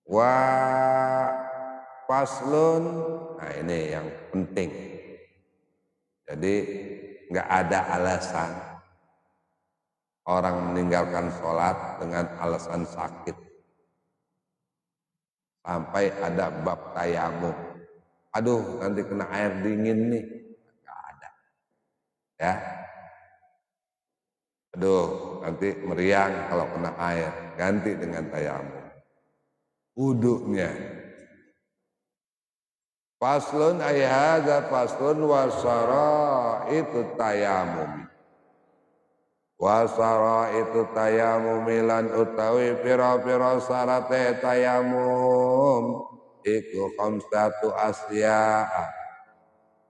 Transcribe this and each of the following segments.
Wa faslun, nah ini yang penting. Jadi nggak ada alasan orang meninggalkan sholat dengan alasan sakit. Sampai ada bab tayamum. Aduh, nanti kena air dingin nih. Nggak ada. Ya. Aduh, nanti meriang kalau kena air. Ganti dengan tayamum. Wudunya. Faslun ay hadza faslun wa syaraitu tayamum. Wa syaraitu tayamum lan utawi pira-pira syarate tayamum iku khamsatu asya.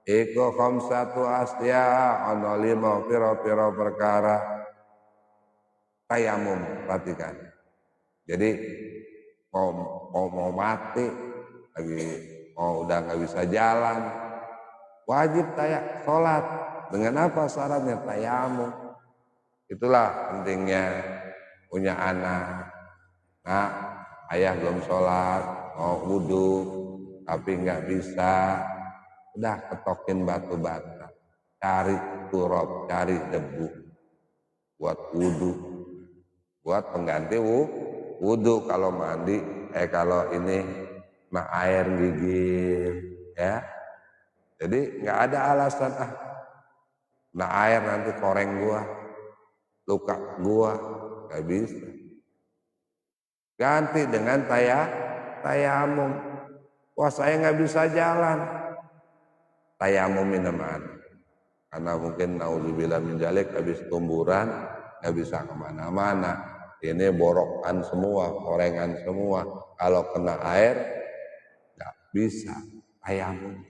Iku khamsatu asya ana 5 pira-pira perkara tayamum. Perhatikan. Jadi mau mati lagi mau udah nggak bisa jalan, wajib sholat. Dengan apa syaratnya? Tayamum. Itulah pentingnya punya anak. Nah, ayah belum sholat, mau wudhu, tapi nggak bisa. Udah ketokin batu bata, cari turab, cari debu, buat wudhu, buat pengganti wudhu kalau mandi. Kalau ini nah air gigil, ya. Jadi nggak ada alasan nah air nanti koreng gua, luka gua, nggak bisa. Ganti dengan tayamum. Wah saya nggak bisa jalan, tayamumin sama anak. Karena mungkin naudzubillah min dzalik habis tumburan nggak bisa kemana-mana. Ini borokan semua, korengan semua. Kalau kena air nggak bisa tayamum.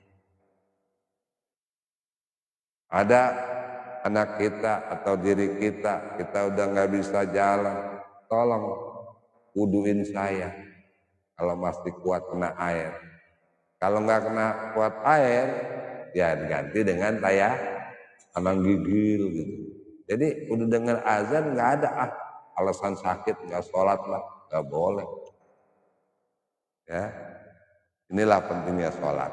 Ada anak kita atau diri kita udah nggak bisa jalan, tolong wuduin saya kalau masih kuat kena air. Kalau nggak kena kuat air, ya diganti dengan tangan gigil gitu. Jadi udah dengar azan nggak ada alasan sakit nggak sholat lah, nggak boleh. Ya, inilah pentingnya sholat.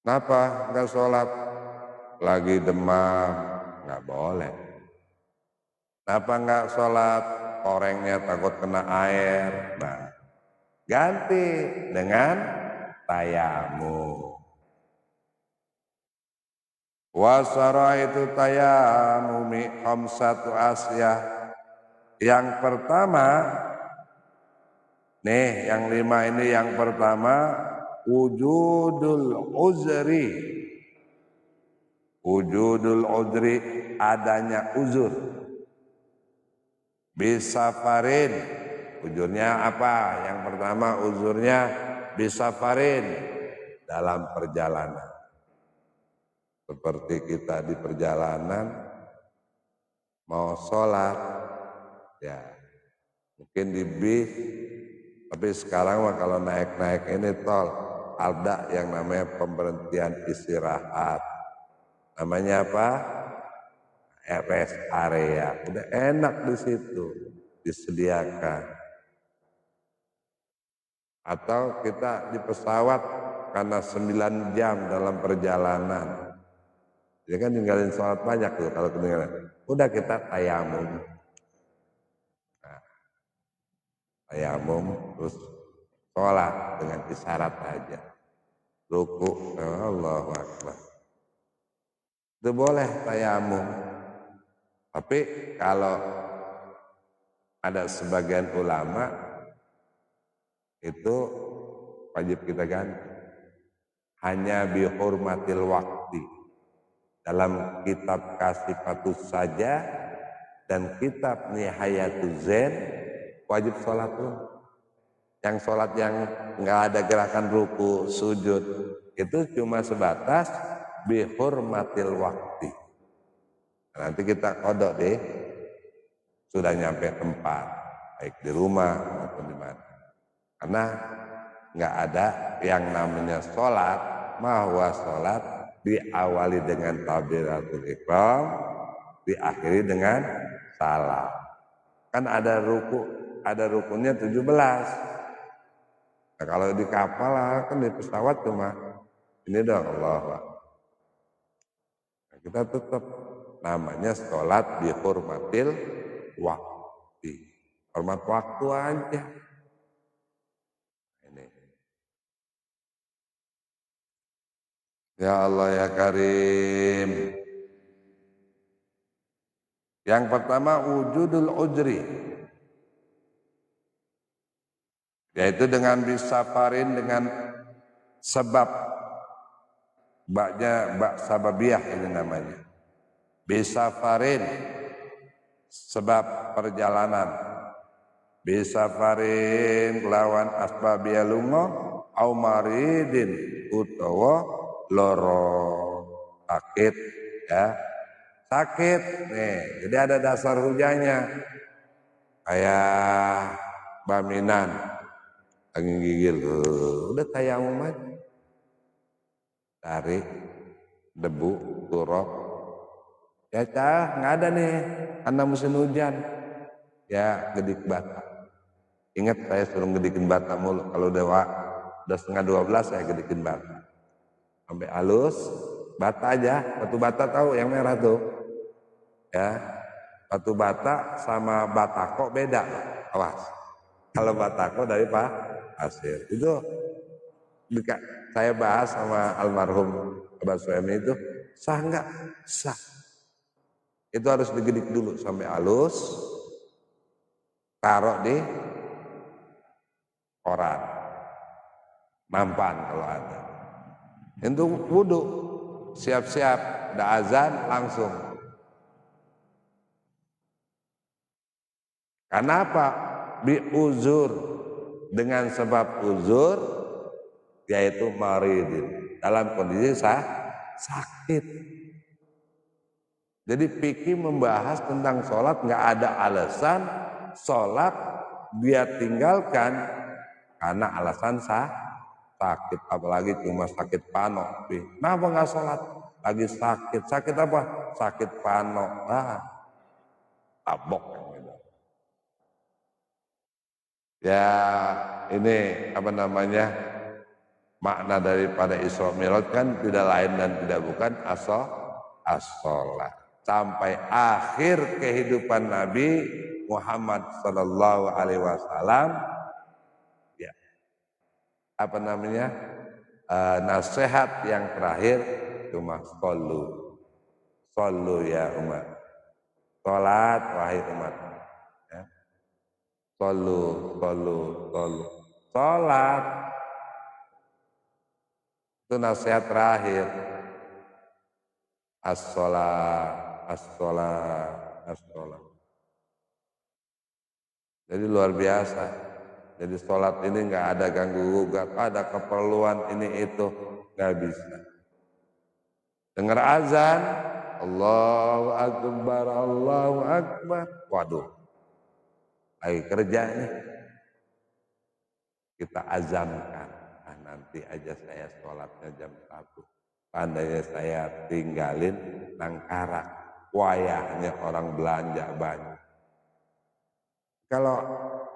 Kenapa nggak sholat? Lagi demam, nggak boleh. Kenapa nggak sholat? Korengnya takut kena air. Nah, ganti dengan tayamum. Wasara itu tayamumi khamsatu asyah. Yang pertama, nih yang 5 ini yang pertama, wujudul uzri. Wujudul udri, adanya uzur. Bisafarin, uzurnya apa? Yang pertama uzurnya bisafarin, dalam perjalanan. Seperti kita di perjalanan mau sholat, ya mungkin di bis, tapi sekarang mah kalau naik-naik ini tol ada yang namanya pemberhentian istirahat. Namanya apa? Rest area. Udah enak di situ disediakan. Atau kita di pesawat karena 9 jam dalam perjalanan. Jadi kan tinggalin sholat banyak tuh kalau ketinggalan. Udah kita tayamum. Nah, tayamum terus sholat dengan isyarat aja. Ruku, Allahu Akbar. Itu boleh tayamum. Tapi kalau ada sebagian ulama itu wajib kita ganti. Hanya bihurmatil wakti. Dalam kitab Kasifatus saja dan kitab Nihayatuz Zain wajib sholat tuh. Yang sholat yang nggak ada gerakan ruku, sujud itu cuma sebatas bihurmatil wakti. Nanti kita kodok deh, sudah nyampe tempat, baik di rumah maupun di mana. Karena nggak ada yang namanya sholat, mahwa sholat diawali dengan takbiratul ihram, diakhiri dengan salam. Kan ada ruku, ada rukunnya 17. Nah, kalau di kapal kan di pesawat cuma ini dong Allah. Nah, kita tetap namanya sholat dihormatil waktu. Hormat waktu aja. Ini. Ya Allah ya Karim. Yang pertama wujudul ujri, yaitu dengan bisafarin dengan sebab, baknya bak sababiyah ini namanya. Bisafarin sebab perjalanan, bisafarin lawan asbabiyah lungo, au maridin utawa loro sakit ya. Sakit nih, jadi ada dasar hujannya kayak baminan lagi gigil, udah tayamum aja, tarik debu turok ya cah nggak ada nih karena musim hujan ya gedik bata. Ingat saya suruh gedikin bata mulu, kalau udah setengah 12 saya gedikin bata sampai halus. Bata aja, batu bata tahu yang merah tuh ya. Batu bata sama batako beda, awas. Kalau batako dari pasir itu saya bahas sama almarhum Abah Suemi itu sah nggak? Sah. Itu harus digedik dulu sampai halus, taruh di koran, mampan kalau ada. Itu wudhu, siap-siap, udah azan langsung. Karena apa? Bi uzur, dengan sebab uzur, yaitu maridin, dalam kondisi sakit. Jadi fikih membahas tentang sholat nggak ada alasan sholat dia tinggalkan karena alasan sakit, apalagi cuma sakit panok. Kenapa nggak sholat? Lagi sakit. Sakit apa? Sakit panok. Tabok. Ya ini apa namanya, makna daripada Isra Mi'raj kan tidak lain dan tidak bukan as-sholat. Sampai akhir kehidupan Nabi Muhammad Sallallahu Alaihi Wasallam, ya apa namanya, nasihat yang terakhir cuma sallu ya umat, sholat wahai umat ya. Sallu, sholat. Itu nasihat terakhir. As-sholat, as-sholat, as-sholat. Jadi luar biasa. Jadi sholat ini nggak ada ganggu gugat, ada keperluan ini itu nggak bisa. Dengar azan, Allahu Akbar, Allahu Akbar. Waduh, lagi kerja nih. Kita azamkan, nanti aja saya sholatnya jam 1. Pandainya saya tinggalin nangkarak, wayahnya orang belanja banyak. Kalau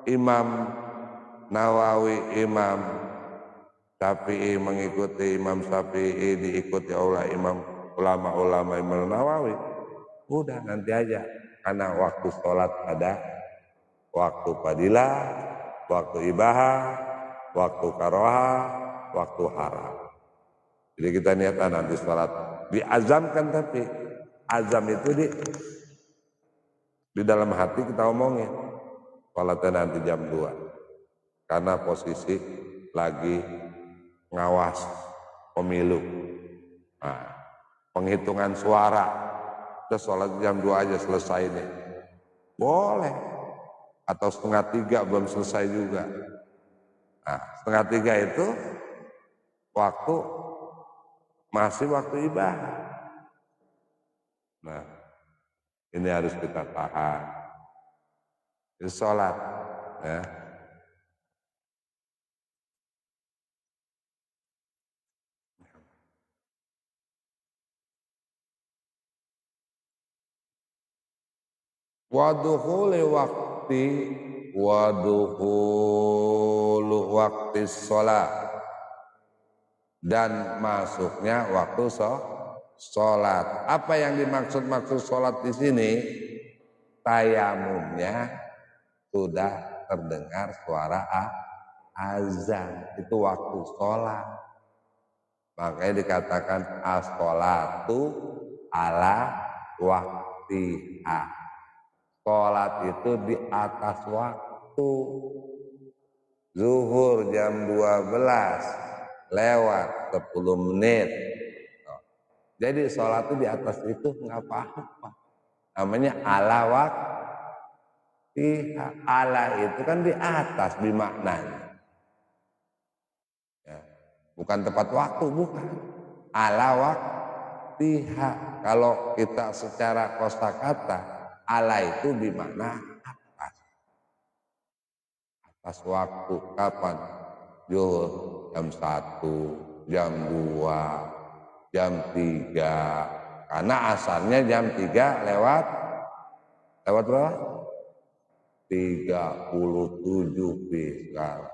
Imam Nawawi, Imam Syafi'i mengikuti Imam Syafi'i, diikuti oleh ulama-ulama Imam Nawawi, udah nanti aja. Karena waktu sholat ada waktu fadilah, waktu ibahah, waktu karoha, waktu haram. Jadi kita niatkan nanti sholat, diazamkan, tapi azam itu di dalam hati kita omongin, sholatnya nanti jam 2. Karena posisi lagi ngawas pemilu, nah, penghitungan suara, kita sholat jam 2 aja selesai nih, boleh. Atau 2:30 belum selesai juga. Nah, 2:30 itu masih waktu ibadah. Nah, ini harus kita tahan. Itu sholat ya. Wa dukhuli waktu wa dukhulu waqtis shalah, dan masuknya waktu sholat. Apa yang dimaksud sholat di sini? Tayamumnya sudah terdengar suara azan, itu waktu sholat. Makanya dikatakan as-sholatu ala waktiha. Sholat itu di atas waktu. Zuhur jam 12 lewat 10 menit. Jadi sholat itu di atas itu nggak apa-apa. Namanya ala waktiha. Ala itu kan di atas bimaknanya. Ya. Bukan tepat waktu, bukan. Ala waktiha. Kalau kita secara kosakata, ala itu bimakna atas. Atas waktu kapan? Zuhur jam 1, jam 2, jam 3. Karena asalnya jam 3 lewat berapa? 37 sekarang.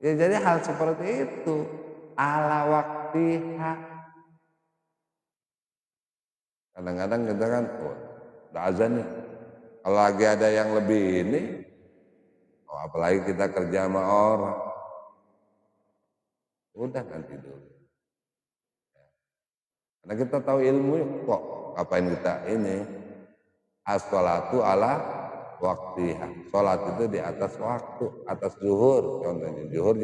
Ya, jadi hal seperti itu ala waktiha. Kadang-kadang kita kan udah azan nih, kalau lagi ada yang lebih ini, apalagi kita kerja sama orang, udah nanti dulu. Karena kita tahu ilmu kok, ngapain kita ini? As-sholatu ala waktiha. Sholat itu di atas waktu, atas zuhur. Contohnya zuhur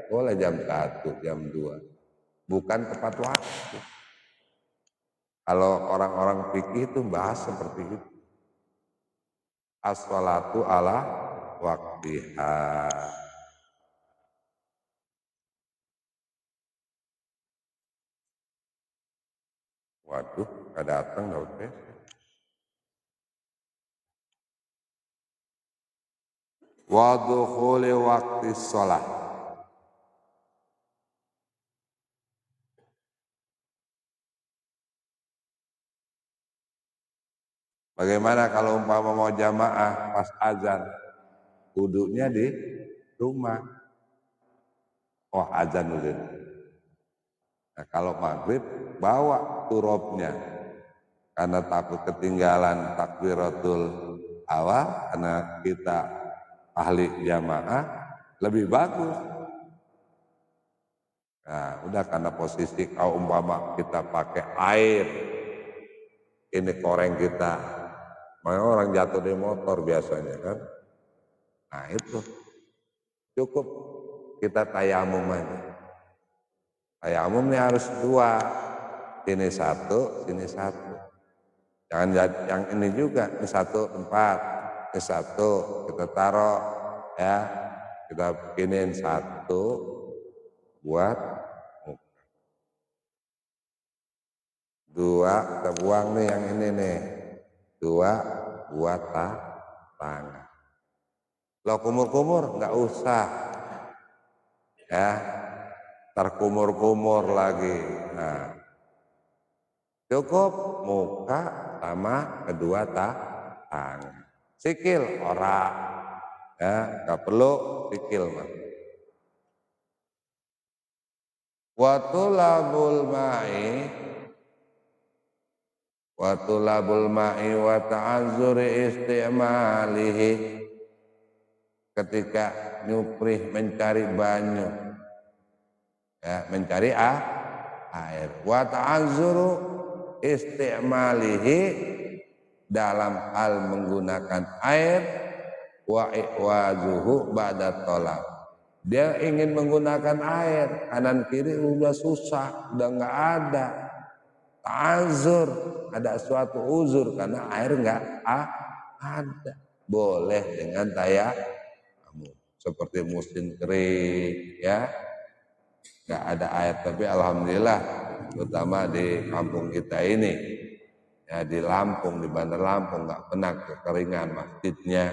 boleh jam 1, jam 2. Bukan tepat waktu. Kalau orang-orang fikih itu bahas seperti itu. As-sholatu ala waktiha. Waduh, gak datang gak udah. Wa dukhuli waqtis shalah. Bagaimana kalau umpama mau jamaah pas azan, wudunya di rumah. Oh, azan udah. Nah, kalau maghrib bawa turobnya, karena takut ketinggalan takbiratul awal, karena kita ahli jamaah lebih bagus. Nah, udah, karena posisi kalau umpama kita pakai air, ini koreng kita, makanya orang jatuh di motor biasanya kan. Nah itu cukup kita tayamum aja. Tayamumnya harus 2, sini 1, sini 1. Jangan yang ini juga, ini 1 tempat, ini 1 kita taruh ya, kita bikinin 1 buat muka, 2 kita buang nih yang ini nih, 2 buat tangan. Lo kumur-kumur nggak usah ya, terkumur-kumur lagi. Nah, cukup muka sama kedua tangan. Sikil ora ya, nggak perlu sikil mah. Watulabul ma'i wa ta'azzuri istimalihi. Ketika nyuprih mencari banyu ya, mencari air, wa ta'azzuru istimalihi, dalam hal menggunakan air, wa i'wazuhu ba'da tolak. Dia ingin menggunakan air, kanan kiri udah susah, udah nggak ada. Ta'azzur, ada suatu uzur karena air nggak ada. Boleh dengan tayamum, seperti musim kering ya, nggak ada air, tapi alhamdulillah terutama di kampung kita ini ya, di Lampung, di Bandar Lampung nggak pernah kekeringan masjidnya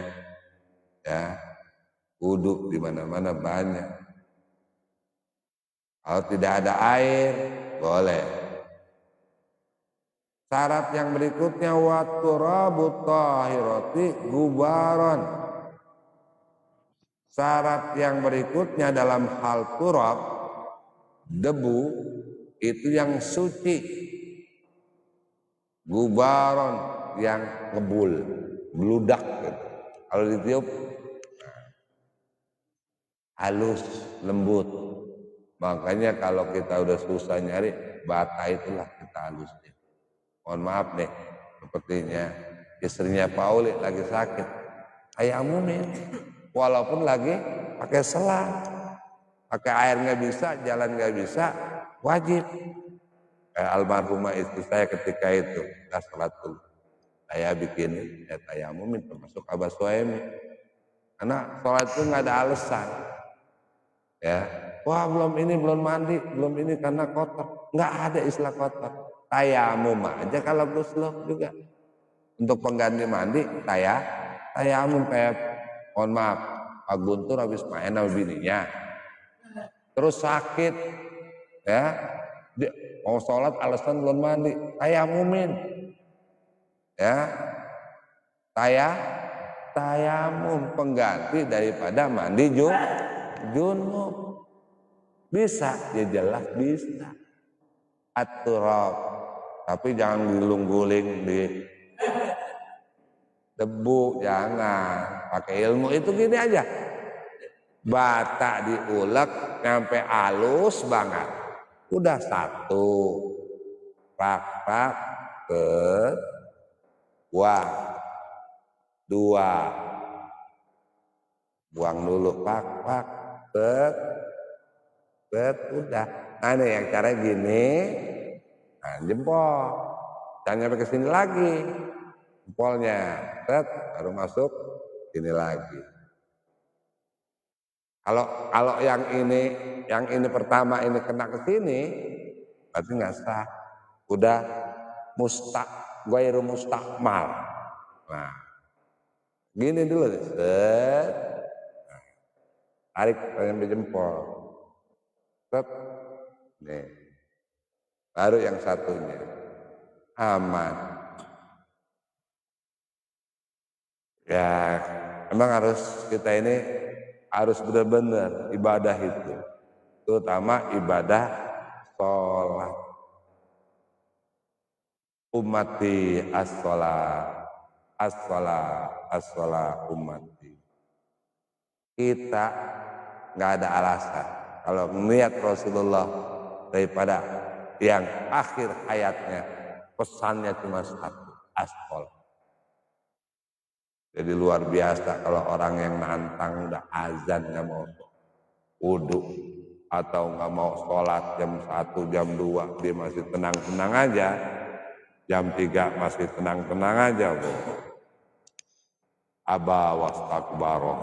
ya, wudu di mana-mana banyak. Kalau tidak ada air boleh Syarat yang berikutnya wa turabut tahirati gubaron. Syarat yang berikutnya dalam hal turab, debu itu yang suci, gubaron yang ngebul, bludak gitu. Kalau ditiup halus, lembut. Makanya kalau kita udah susah nyari bata, itulah kita halusnya. Mohon maaf nih, sepertinya istrinya Pauli lagi sakit, tayamumin, walaupun lagi pakai selang, pakai air nggak bisa, jalan nggak bisa, wajib. Kayak almarhumah istri saya ketika itu, kita sholat dulu, saya bikin tayamumin termasuk Abah Suhaimi, karena sholat itu nggak ada alasan. Ya, wah belum ini, belum mandi, belum ini karena kotor, nggak ada istilah kotor. Tayamum aja kalau guslo juga. Untuk pengganti mandi, tayamum kayak, mohon maaf, Pak Guntur habis main sama bininya, terus sakit, ya, dia mau sholat alasan belum mandi, tayamumin, ya, tayamum pengganti daripada mandi junub. Bisa, ya jelas bisa. At-turab, tapi jangan gulung-guling di debu, jangan. Pakai ilmu itu gini aja. Bata diulek sampai halus banget. Udah satu. Pak ke buang. Dua. Buang dulu pak udah. Nah ini yang cara gini, nah, jempol, jangan sampai ke sini lagi, jempolnya, baru masuk sini lagi. Kalau yang ini pertama ini kena ke sini, berarti nggak sah, udah ghairu mustakmal. Nah, gini dulu, set, tarik sampai jempol. Nih, baru yang satunya aman. Ya, memang kita ini harus benar-benar ibadah itu, terutama ibadah sholat. Ummati as-sholat ummati. Kita nggak ada alasan kalau melihat Rasulullah daripada yang akhir hayatnya pesannya cuma satu, as-sholat. Jadi luar biasa kalau orang yang nantang udah azan nggak mau wudu atau nggak mau sholat jam 1, jam 2, dia masih tenang-tenang aja, jam 3 masih tenang-tenang aja, aba wastakbaroh,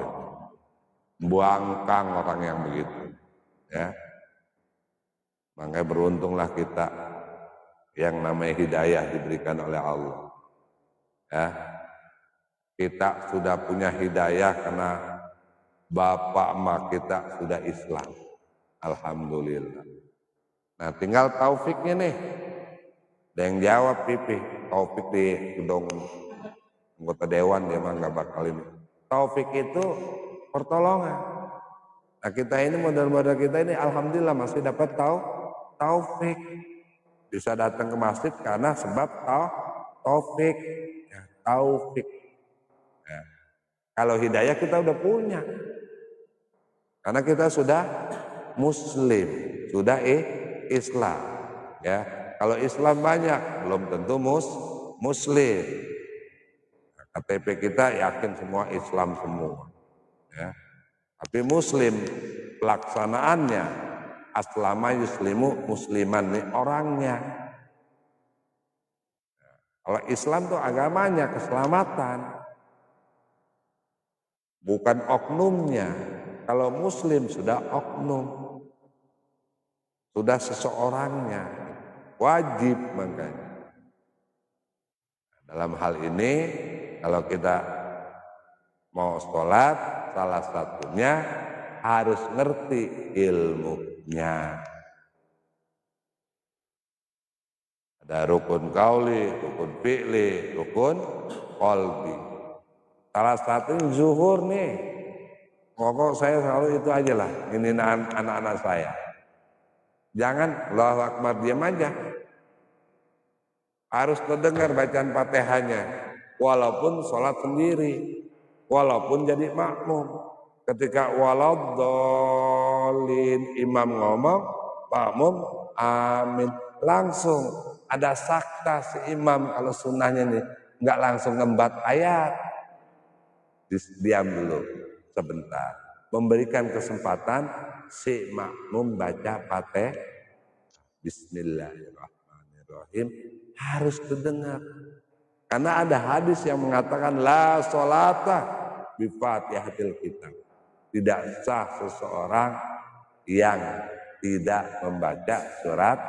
buangkang orang yang begitu, ya. Makanya beruntunglah kita yang namanya hidayah diberikan oleh Allah, ya. Kita sudah punya hidayah karena bapak emak kita sudah Islam, alhamdulillah. Nah tinggal taufiknya nih, ada yang jawab pipi, taufik di gedung anggota dewan, dia mah nggak bakal ini. Taufik itu pertolongan. Nah kita ini modal-modal kita ini alhamdulillah masih dapat taufik, bisa datang ke masjid karena sebab taufik, ya, taufik. Ya. Kalau hidayah kita udah punya, karena kita sudah muslim, sudah Islam, ya. Kalau Islam banyak, belum tentu muslim. KTP kita yakin semua Islam semua, ya. Tapi muslim pelaksanaannya, aslama yuslimu musliman nih orangnya. Kalau Islam tuh agamanya, keselamatan, bukan oknumnya. Kalau muslim sudah oknum, sudah seseorangnya, wajib makanya. Dalam hal ini kalau kita mau sholat, salah satunya harus ngerti ilmunya. Ada Ada rukun kauli, rukun fi'li, rukun qalbi. Salah satunya zuhur nih. Pokok saya selalu itu aja lah, ini anak-anak saya. Jangan Allahu Akbar diam aja. Harus terdengar bacaan Fatihahnya. Walaupun sholat sendiri. Walaupun jadi makmum. Ketika waladdallin imam ngomong, makmum amin. Langsung ada sakta si imam kalau sunnahnya nih. Enggak langsung ngembat ayat. Diam dulu sebentar. Memberikan kesempatan si makmum baca Fatihah. Bismillahirrahmanirrahim. Harus terdengar. Karena ada hadis yang mengatakan la sholata bi Fatihatil kitab. Tidak sah seseorang yang tidak membaca surat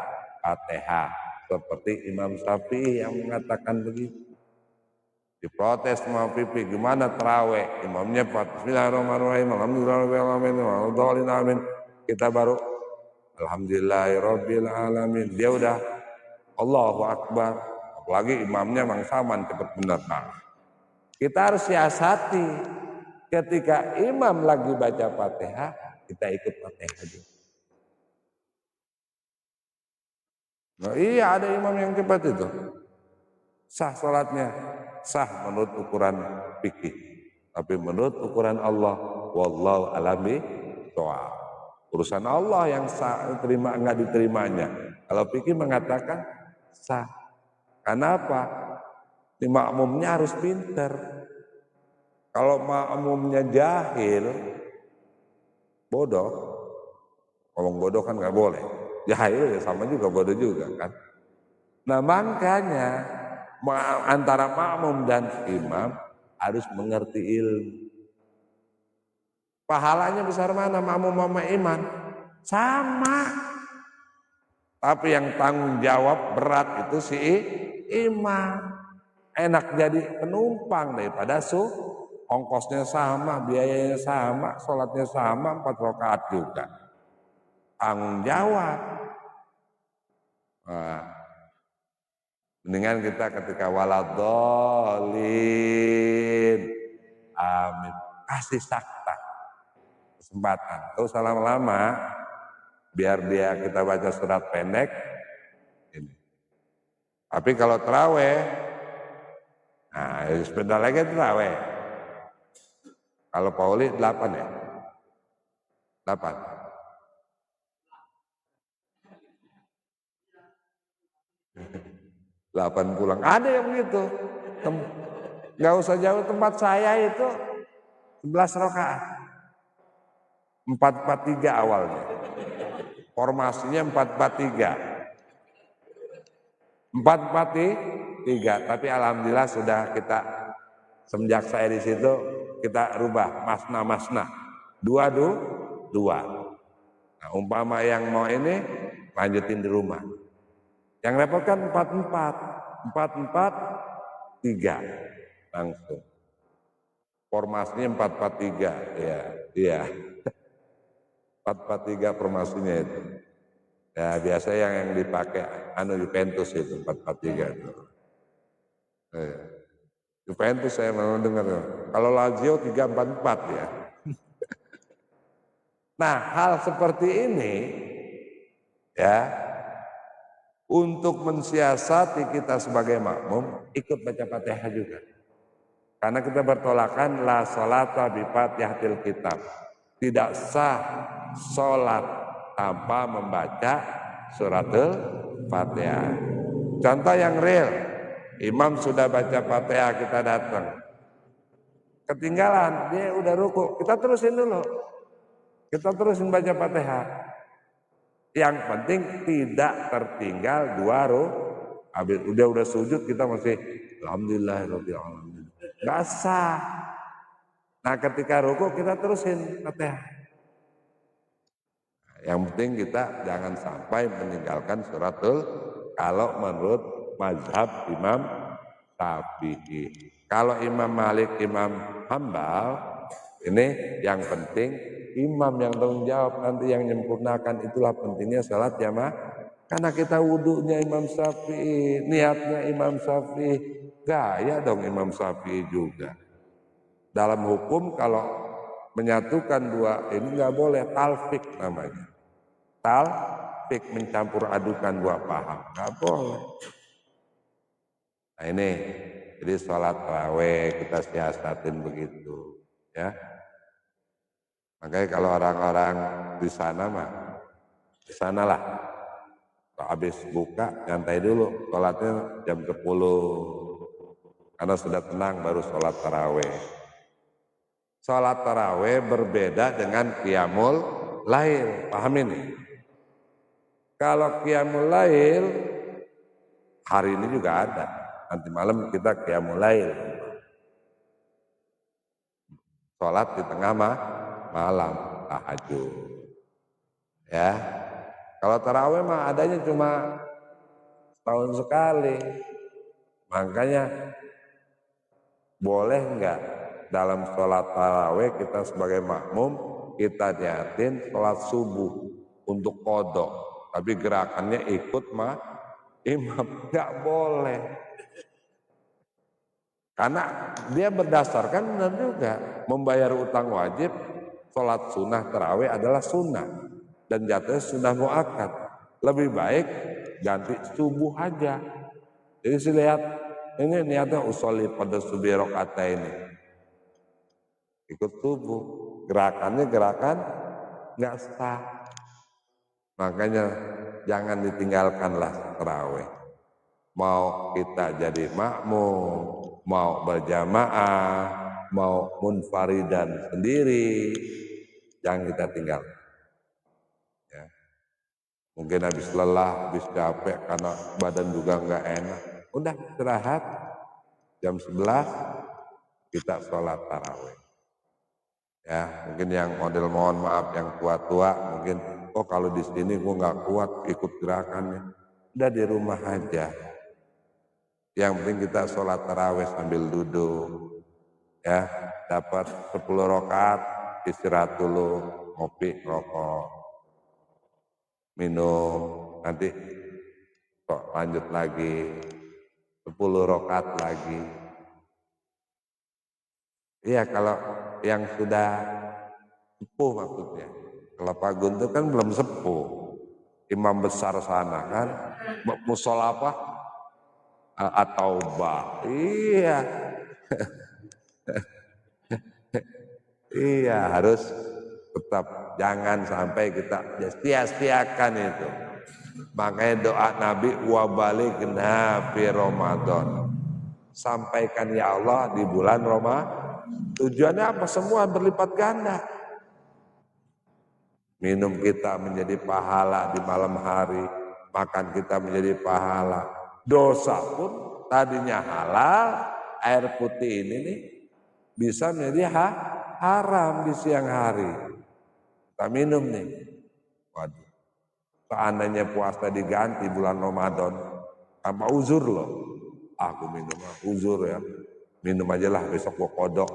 Fatihah. Seperti Imam Syafi'i yang mengatakan begitu. Diprotes sama pipi, gimana terawih? Imamnya Bismillahirrahmanirrahim, alhamdulillahirrahmanirrahim, amin. Kita baru alhamdulillahirabbil alamin. Dia udah Allahu Akbar. Apalagi imamnya Mang Saman cepat benar. Nah, kita harus siasati. Ketika imam lagi baca Fatihah, kita ikut Fatihah juga. Nah, iya ada imam yang cepat itu. Sah salatnya, sah menurut ukuran fikih. Tapi menurut ukuran Allah, wallahu alami shawab. Urusan Allah yang sah, terima enggak diterimanya. Kalau fikih mengatakan sah. Kenapa? Di makmumnya harus pinter. Kalau makmumnya jahil, bodoh. Ngomong bodoh kan nggak boleh. Jahil ya sama juga, bodoh juga kan. Nah makanya antara makmum dan imam harus mengerti ilmu. Pahalanya besar mana makmum sama imam? Sama. Tapi yang tanggung jawab berat itu si imam. Enak jadi penumpang daripada ongkosnya sama, biayanya sama, sholatnya sama, 4 rakaat juga. Tanggung jawab. Nah, mendingan kita ketika waladhdallin, amin. Kasih sakta, kesempatan. Terus lama-lama, biar dia kita baca surat pendek. Ini. Tapi kalau terawih, nah sebentar lagi terawih. Kalau Pauli 8 ya? 8. 8 pulang. Ada yang begitu. Gak usah jauh tempat saya itu 11 rakaat. 4-4-3 awalnya. Formasinya 4-4-3. 4-4-3. Tapi alhamdulillah sudah kita semenjak saya di situ kita rubah masna. 2-2. Nah, umpama yang mau ini lanjutin di rumah. Yang repot kan 4-4 langsung. Formasinya 4-4-3 ya. 4-4-3 formasinya itu. Ya biasa yang dipakai Juventus itu 4-4-3 itu. Ya. Juventus saya mau dengar. Kalau Lazio 3-4-4 ya. Nah, hal seperti ini ya untuk mensiasati kita sebagai makmum ikut baca Fatihah juga. Karena kita bertolakan la sholata bi Fatihatil kitab. Tidak sah sholat tanpa membaca suratul Fatihah. Contoh yang real, imam sudah baca Fatihah kita datang. Ketinggalan, dia udah ruku, kita terusin dulu. Kita terusin baca Fatihah. Yang penting tidak tertinggal 2 habis udah sujud kita masih alhamdulillahirabbil alamin. Enggak sah. Nah, ketika ruku kita terusin Fatihah. Yang penting kita jangan sampai meninggalkan suratul kalau menurut mazhab Imam Syafi'i. Kalau Imam Malik, Imam Hambal, ini yang penting imam yang tanggung jawab, nanti yang menyempurnakan. Itulah pentingnya salat jamaah Karena kita wudhunya Imam Syafi'i, niatnya Imam Syafi'i, gaya dong Imam Syafi'i juga. Dalam hukum kalau menyatukan dua ini nggak boleh, talfik namanya. Talfik, mencampur adukan dua paham, nggak boleh. Nah ini, jadi sholat tarawih kita siasatin begitu, ya. Makanya kalau orang-orang di sana mah, di sanalah. Kalau habis buka, nyantai dulu, sholatnya jam 10. Karena sudah tenang baru sholat tarawih. Sholat tarawih berbeda dengan qiyamul lail, paham ini? Kalau qiyamul lail, hari ini juga ada. Nanti malam kita qiyamul lail. Sholat di tengah malam, tahajud. Ya, kalau tarawih mah adanya cuma setahun sekali. Makanya boleh enggak dalam sholat tarawih kita sebagai makmum kita niatin sholat subuh untuk qodok, tapi gerakannya ikut imam, nggak boleh. Karena dia berdasarkan benar juga membayar utang wajib, sholat sunnah tarawih adalah sunnah dan jatuhnya sunnah muakkad. Lebih baik ganti subuh aja. Jadi saya lihat ini niatnya usolli pada subuh rakaat ini, ikut subuh, gerakannya gerakan nggak sah. Makanya jangan ditinggalkanlah tarawih. Mau kita jadi makmum, mau berjamaah, mau munfaridan sendiri, jangan kita tinggal. Ya. Mungkin habis lelah, habis capek karena badan juga nggak enak. Udah istirahat, jam 11 kita sholat tarawih. Ya, mungkin yang model mohon maaf yang tua-tua mungkin, oh kalau di sini gua nggak kuat ikut gerakannya. Udah di rumah aja. Yang penting kita sholat tarawih sambil duduk, ya dapat 10 rakaat, istirahat dulu, ngopi, rokok, minum, nanti kok lanjut lagi 10 rakaat lagi. Iya kalau yang sudah sepuh maksudnya. Kalau Pak Guntur kan belum sepuh, imam besar sana kan, musola apa? At-Taubah. Iya. Iya, harus tetap jangan sampai kita sia-siakan itu. Makanya doa Nabi wabalighna fi Ramadan. Sampaikan ya Allah di bulan Ramadan. Tujuannya apa? Semua berlipat ganda. Minum kita menjadi pahala di malam hari, makan kita menjadi pahala. Dosa pun tadinya halal, air putih ini nih bisa menjadi haram di siang hari. Kita minum nih. Waduh. Seandainya puasa diganti bulan Ramadan, tanpa uzur loh. Aku minum, uzur ya. Minum aja lah besok gua kodok.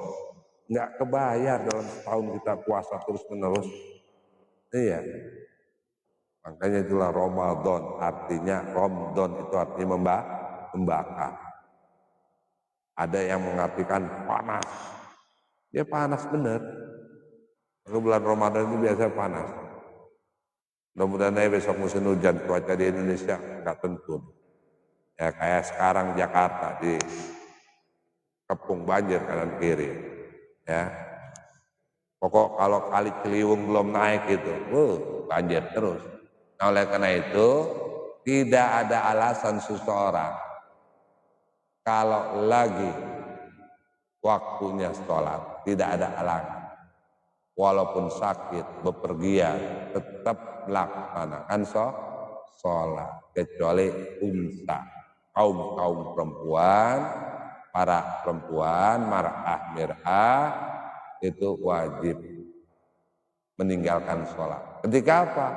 Nggak kebayar dalam setahun kita puasa terus menerus. Iya. Makanya itulah Ramadan, artinya Ramadan itu artinya membakar. Ada yang mengartikan panas. Ya panas bener. Bulan Ramadan itu biasa panas. Mudah-mudahan besok musim hujan, cuaca di Indonesia nggak tentu. Ya kayak sekarang Jakarta di kepung banjir kanan kiri. Ya. Pokok kalau kali Ciliwung belum naik itu, banjir terus. Nah, oleh karena itu tidak ada alasan seseorang kalau lagi waktunya sholat, tidak ada halangan. Walaupun sakit, bepergian, tetap melaksanakan sholat. Kecuali unsa, kaum perempuan, para perempuan, mar'ah mir'ah, itu wajib meninggalkan sholat. Ketika apa?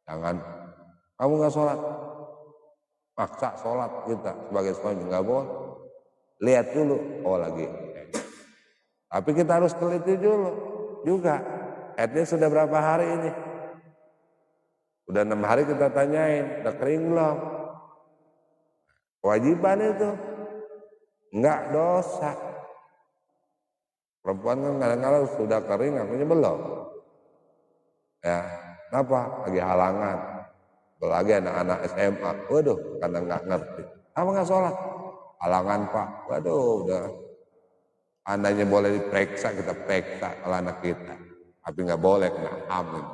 Jangan, kamu nggak sholat, maksa sholat kita sebagai suami nggak boleh. Lihat dulu, oh lagi. Tapi kita harus teliti dulu juga. Haidnya sudah berapa hari ini? Udah 6 hari kita tanyain, udah kering belum? Kewajiban itu, enggak dosa. Perempuan kan kadang-kadang sudah kering, akunya belum. Ya, kenapa? Lagi halangan. Apalagi anak-anak SMA, waduh, karena nggak ngerti. Apa nggak sholat? Halangan pak, waduh, udah. Andainya boleh diperiksa, kita periksa kalau anak kita. Tapi nggak boleh kena hamil.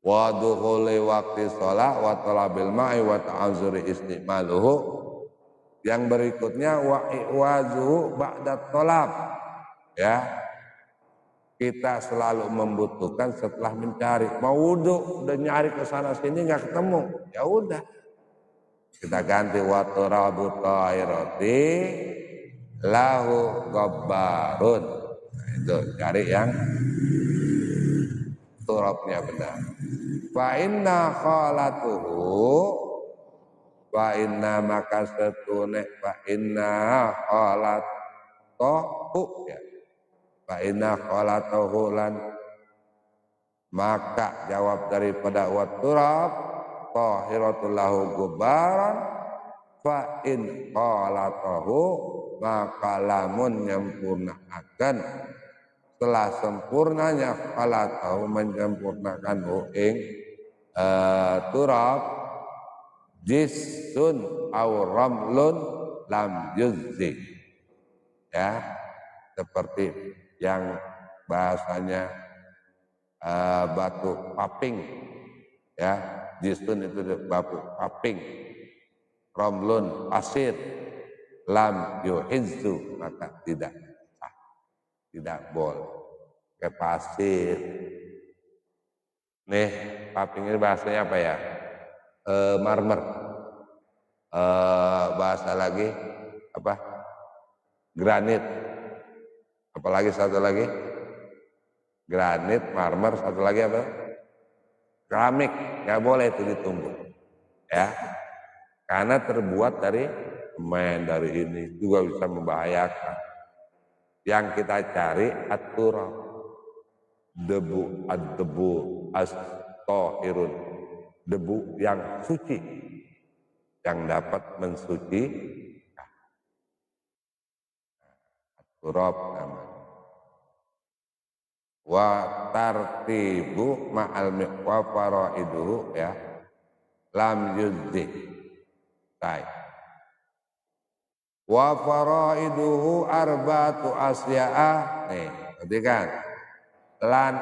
Wa dukhuli waqti sholat wa talabil ma'i wa ta'azuri istimaluhu. Yang berikutnya wa i'wazuhu ba'da tolab. Ya, kita selalu membutuhkan setelah mencari. Mau wudhu, udah nyari ke sana sini nggak ketemu, ya udah kita ganti wa turabu ta'irati lahu ghabbarun. Nah, itu cari yang turabnya benar. Fa inna khalatuhu, fa inna maka setune, fa inna khalatuhu ya, fa inna khalatuhu lan maka jawab daripada wa turab tahiratul lahu gubaran, fa in khalatuhu maka lamun nyempurnaaken setelah sempurnanya khalatahu menyempurnakan ing turab jisun aw ramlun lam yuzzi, ya, seperti yang bahasanya batu paping, ya, jisun itu batu paping, ramlun pasir, lam yuhizzu maka tidak sah, tidak boleh kayak pasir. Nih paping ini bahasanya apa ya? Marmer, bahasa lagi apa, granit, apalagi satu lagi granit, marmer, satu lagi apa, keramik. Nggak boleh itu ditumbuk, ya, karena terbuat dari semen, dari ini juga bisa membahayakan. Yang kita cari at-turab, debu, ad-debu as-tahirun, debu yang suci, yang dapat mensuci. Turab namanya. Wa tartibu ma'al wa faraiduhu, ya, lam yuzzi. Baik. Wa faraiduhu arba'atu asya'a. Nih, perhatikan. Lan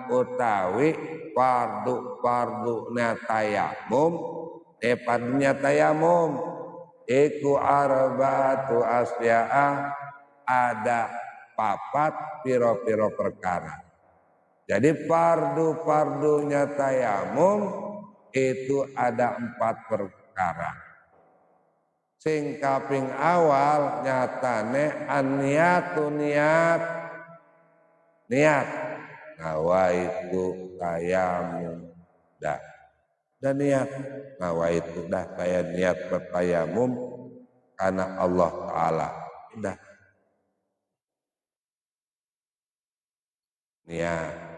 utawi fardu tayamum, fardunya tayamum iku arba'atu asya'a, ada papat piro-piro perkara. Jadi fardunya tayamum itu ada 4 perkara. Sing kaping awal nyatane an-niyatu, niat nawaitu tayamum dah, dan niat nawaitu dah, saya niat bertayamum karena Allah Ta'ala, dah niat.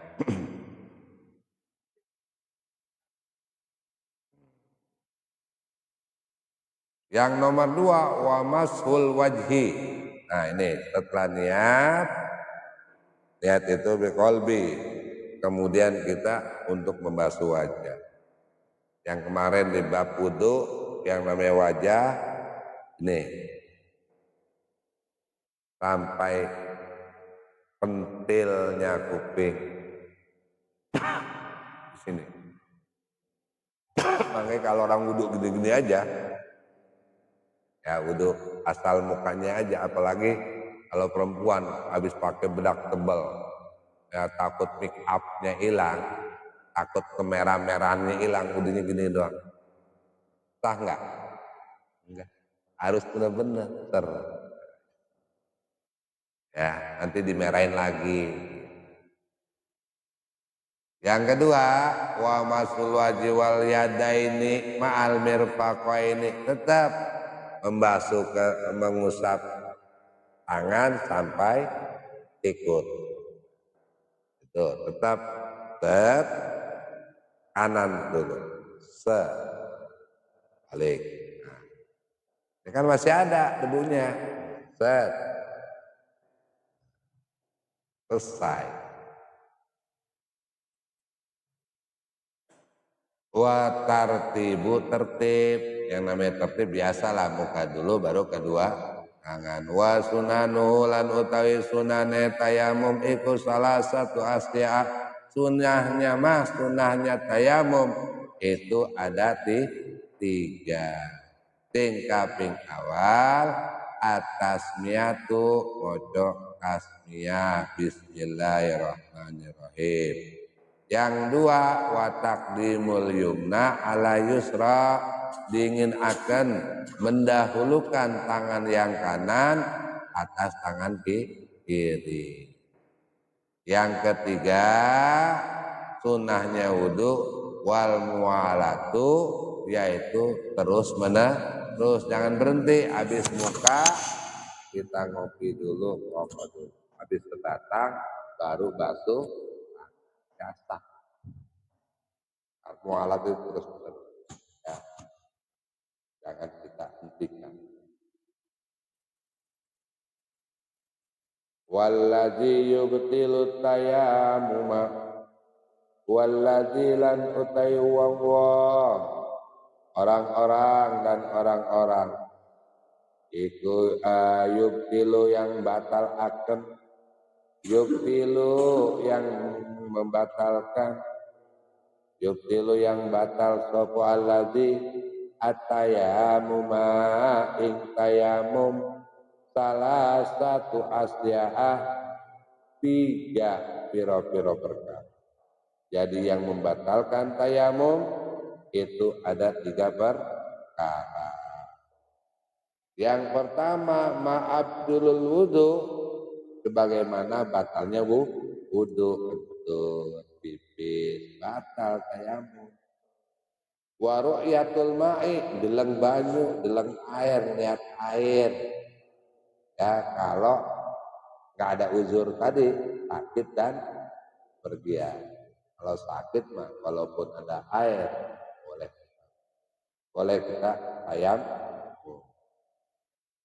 Yang nomor 2 wa mashul wajhi. Nah ini setelah niat itu biqalbi, kemudian kita untuk membasuh wajah. Yang kemarin di bab wudu yang namanya wajah ini sampai pentilnya kuping di sini. Makanya kalau orang wudu gini-gini aja, ya wudu asal mukanya aja, apalagi kalau perempuan habis pakai bedak tebal, ya takut make upnya hilang, takut kemerah-merahannya hilang, wudunya gini doang. Sah enggak? Enggak. Harus benar-benar ya, nanti dimerahin lagi. Yang kedua wa masul wajhi wal yadaini ma'al mirfaqaini, tetap membasuh mengusap tangan sampai sikut. Tuh, tetap set kanan dulu. Balik. Nah, ini kan masih ada debunya. Set. Selesai. Wa tartibu tertib. Yang namanya tertib biasalah muka dulu baru kedua tangan. Wa sunanu lan utawi sunane tayamum iku salah satu asya. Sunahnya tayamum itu ada tiga. Tingkaping awal atas miatu mojo tasmiyah bismillahirrahmanirrahim. Yang dua watakdimul yumna ala yusra, dingin akan mendahulukan tangan yang kanan atas tangan kiri. Yang ketiga sunnahnya wudhu wal mualatu, yaitu terus jangan berhenti. Habis muka kita ngopi dulu, rokok dulu. Habis sebatang baru basuh jasa. Mualat itu terus ya. Jangan kita hentikan. Walladzi yubtilu tayammuma walladzi lan utai orang-orang dan orang-orang iku yubtilu yang batal akan, yubtilu yang membatalkan, yubtilu yang batal sopo alladzi at-tayammuma ing tayamum salah satu asyaah tiga piro-piro perkara. Jadi yang membatalkan tayamum itu ada tiga perkara. Yang pertama ma'abdulul wudhu, sebagaimana batalnya wudhu, kentut, pipis, batal tayamum. Wa ru'yatul ma'i, deleng banyu, deleng air, lihat air. Ya, kalau nggak ada uzur tadi, sakit dan pergian. Kalau sakit mah, walaupun ada air, boleh kita ayam.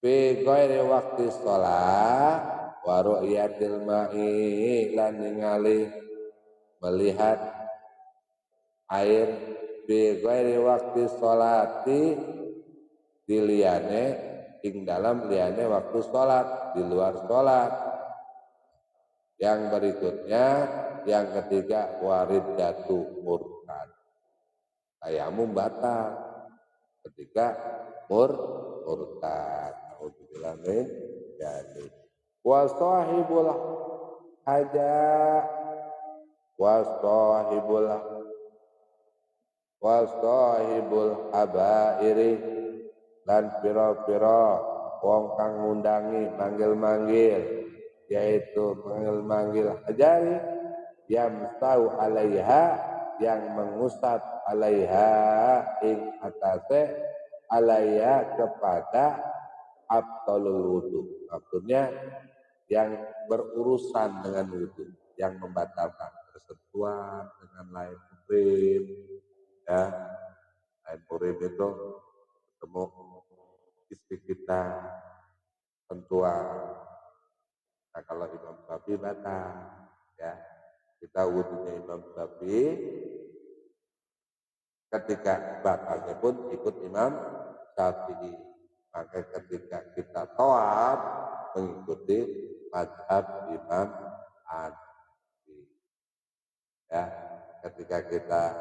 Fi ghairi waktu sholat wa ru'yatil ma'i, lan ningali melihat air fi ghairi waktu sholati, diliyane ing dalam liyane waktu sholat, di luar sholat. Yang berikutnya, yang ketiga waridatu murtad, tayamum batal ketika murtad. Alhamdulillah min jadi wasahibul haja wasahibul habairi, dan piro-piro wong kang ngundangi manggil-manggil, yaitu manggil-manggil hajari, yang tahu alaiha, yang mengusap alaiha ing atase, alaiha kepada abtalul wudu, maksudnya yang berurusan dengan wudu, yang membatalkan persentuhan dengan lain murim, ya lain murim itu ketemu istri kita sentuhan. Nah kalau Imam Syafi'i batal, ya kita wudunya Imam Syafi'i, ketika batalnya pun ikut Imam Syafi'i. Maka ketika kita tawaf mengikuti mazhab Imam Hanafi. Ya, ketika kita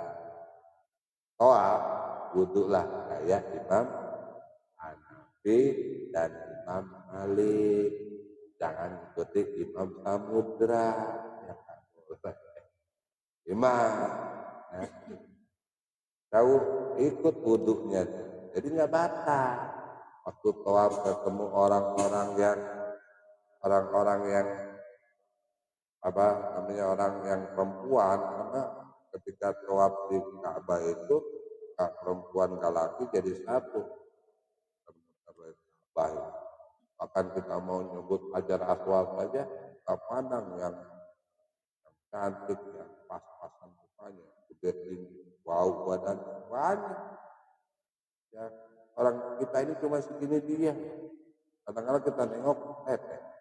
tawaf wudulah kayak Imam Hanafi dan Imam Malik. Jangan ikuti Imam Samudra, ya, Imam, ya. Jauh ikut wudunya, jadi nggak batal. Waktu tawaf ketemu orang-orang yang apa namanya, orang yang perempuan, karena ketika tawaf di Ka'bah itu perempuan ke laki jadi satu. Bahkan kita mau nyebut Hajar Aswad saja, kita pandang yang cantik yang pas-pasan rupanya, gede tinggi, bau badan banyak. Ya, orang kita ini cuma segini dia. Kadang-kadang kita nengok,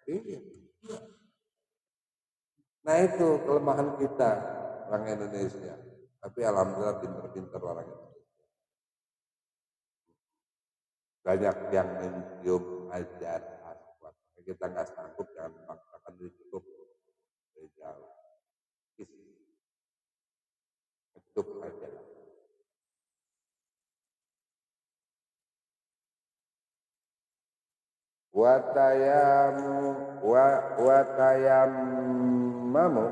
iya. Nah itu kelemahan kita orang Indonesia. Tapi alhamdulillah pinter-pinter orang Indonesia. Banyak yang mencium ajar aswad. Kita nggak sanggup, jangan memaksakan diri, cukup dari jauh. Cukup aja. Watayammamu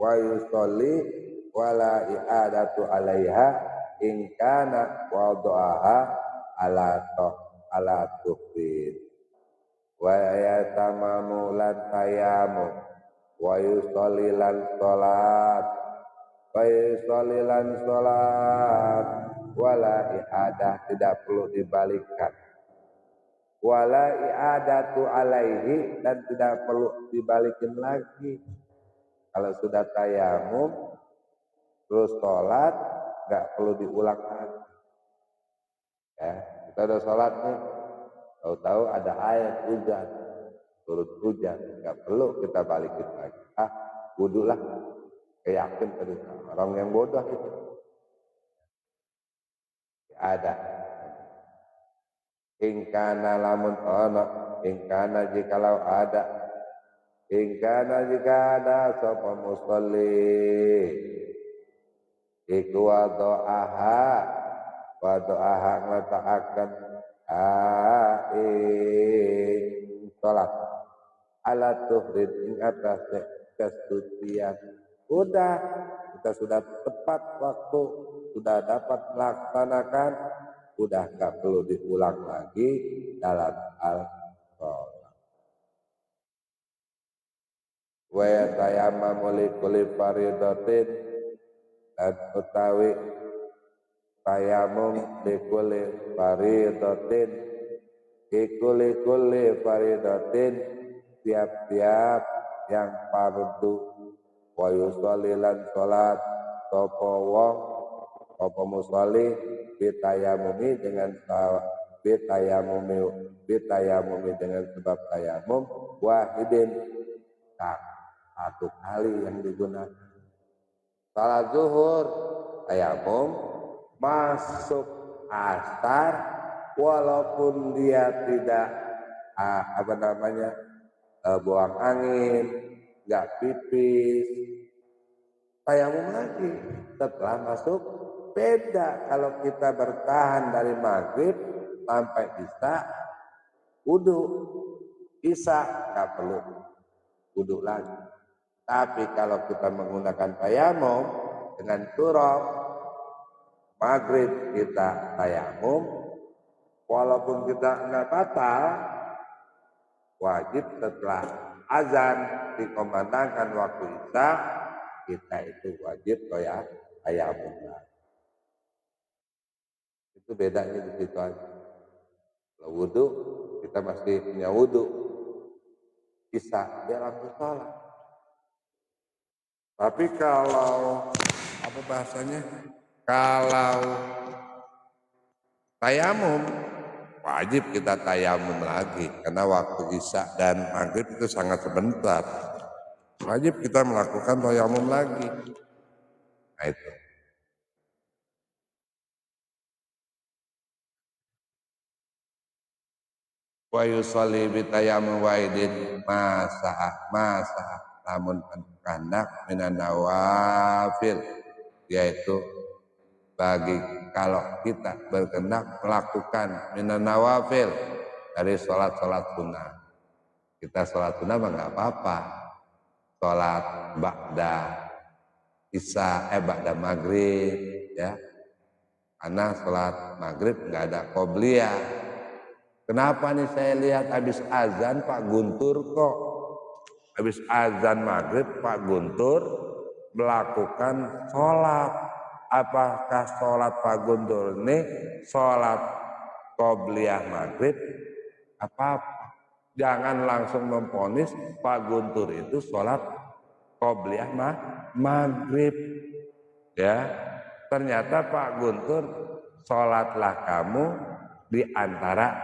wa yusolli wala i'adatu alaiha in kana wada'aha ala tuhfid wa yatamamu lan tayamu wa yusolli lan sholat wala i'adah, tidak perlu dibalikkan, wala i'adatu alaihi, dan tidak perlu dibalikin lagi. Kalau sudah tayamum terus sholat, nggak perlu diulang lagi. Ya, kita udah sholat nih, tahu-tahu ada air hujan, turut hujan, nggak perlu kita balikin lagi. Wudu lah, yakin tadi orang yang bodoh itu. Ada. Ingkana lamun ono, ingkana jikalau ada, ingkana jika ada sapa musolli iku wado'aha ngetakaken sholat ala tuhrid ing atas kesucian. Udah, kita sudah tepat waktu, sudah dapat melaksanakan, udah gak perlu diulang lagi dalam al-sholat. Wa yatayammamu likulli faridatin, dan utawi tayamum likulli faridatin, likulli faridatin, tiap-tiap yang fardu, wa yusolli lan sholat sapa wong apa musolli bitayamumi dengan bitayamumi dengan sebab tayamum wahidin, satu kali yang digunakan. Salat zuhur tayamum, masuk asar walaupun dia tidak buang angin, nggak pipis, tayamum lagi setelah masuk. Beda kalau kita bertahan dari maghrib sampai isya, wudu. Isya nggak perlu wudu lagi. Tapi kalau kita menggunakan tayamum dengan turab, maghrib kita tayamum, walaupun kita nggak batal, wajib setelah azan dikumandangkan waktu isya, kita itu wajib tayamum. Itu bedanya di situ aja. Kalau wudu, kita masih punya wudu, isya dia langsung sholat. Tapi kalau kalau tayamum, wajib kita tayamum lagi, karena waktu isya dan maghrib itu sangat sebentar. Wajib kita melakukan tayamum lagi. Nah itu. Wa yusolli bitayamum wahidin masa namun kandak minan nawafil, yaitu bagi kalau kita berkehendak melakukan minan nawafil dari sholat sunnah. Kita sholat sunnah mah nggak apa-apa, sholat ba'da isya ba'da maghrib, ya, karena sholat maghrib nggak ada qobliyah. Kenapa nih saya lihat habis azan Pak Guntur kok, habis azan maghrib Pak Guntur melakukan sholat. Apakah sholat Pak Guntur ini sholat qobliyah maghrib? Apa? Jangan langsung memvonis Pak Guntur itu sholat qobliyah maghrib. Ya, ternyata Pak Guntur, sholatlah kamu di antara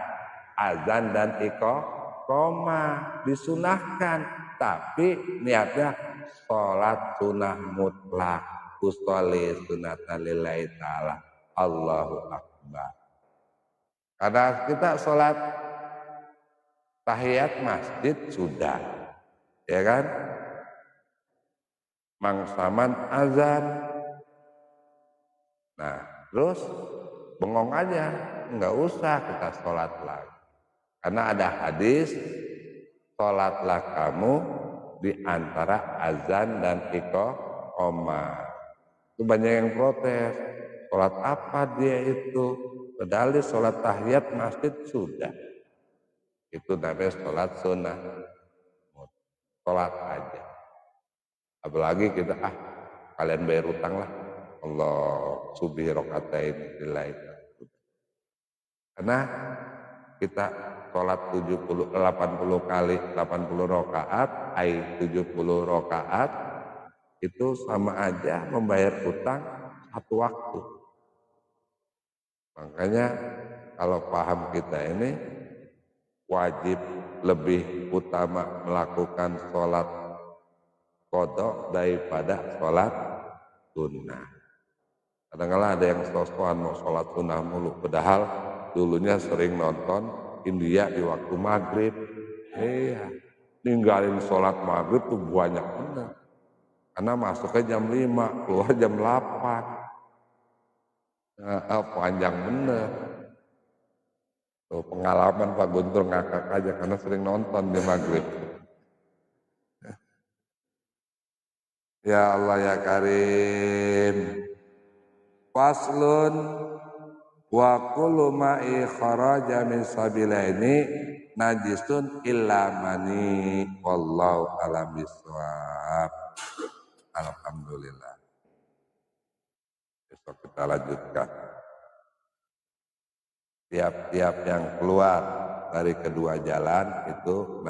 azan dan iqamah, disunahkan, tapi niatnya sholat sunnah mutlak, usolli sunatan lillahi ta'ala, Allahu Akbar. Karena kita sholat tahiyat masjid sudah, ya kan? Mangsaman azan. Nah, terus bengong aja, nggak usah kita sholat lagi. Karena ada hadis, sholatlah kamu di antara azan dan iqamah. Itu banyak yang protes, sholat apa dia itu? Padahal sholat tahiyat masjid sudah. Itu namanya sholat sunnah. Sholat aja. Apalagi kita, kalian bayar utang lah. Allah subhi rokaatain lillahi. Karena kita sholat 80 kali 80 rakaat, 70 rakaat itu sama aja membayar utang satu waktu. Makanya kalau paham kita ini wajib lebih utama melakukan sholat qadha daripada sholat sunnah. Kadang-kadang ada yang sosokan mau sholat sunnah mulu, padahal dulunya sering nonton India di waktu maghrib. Iya, ninggalin sholat maghrib tuh banyak bener. Karena masuknya jam 5, keluar jam 8. Panjang bener. Tuh, pengalaman Pak Guntur ngakak aja karena sering nonton di maghrib. Ya Allah ya Karim. Faslun wa kullu ma'i kharaja min sabilaini najisun illa mani, wallahu a'lam bishawab. Alhamdulillah. Besok kita lanjutkan. Tiap-tiap yang keluar dari kedua jalan itu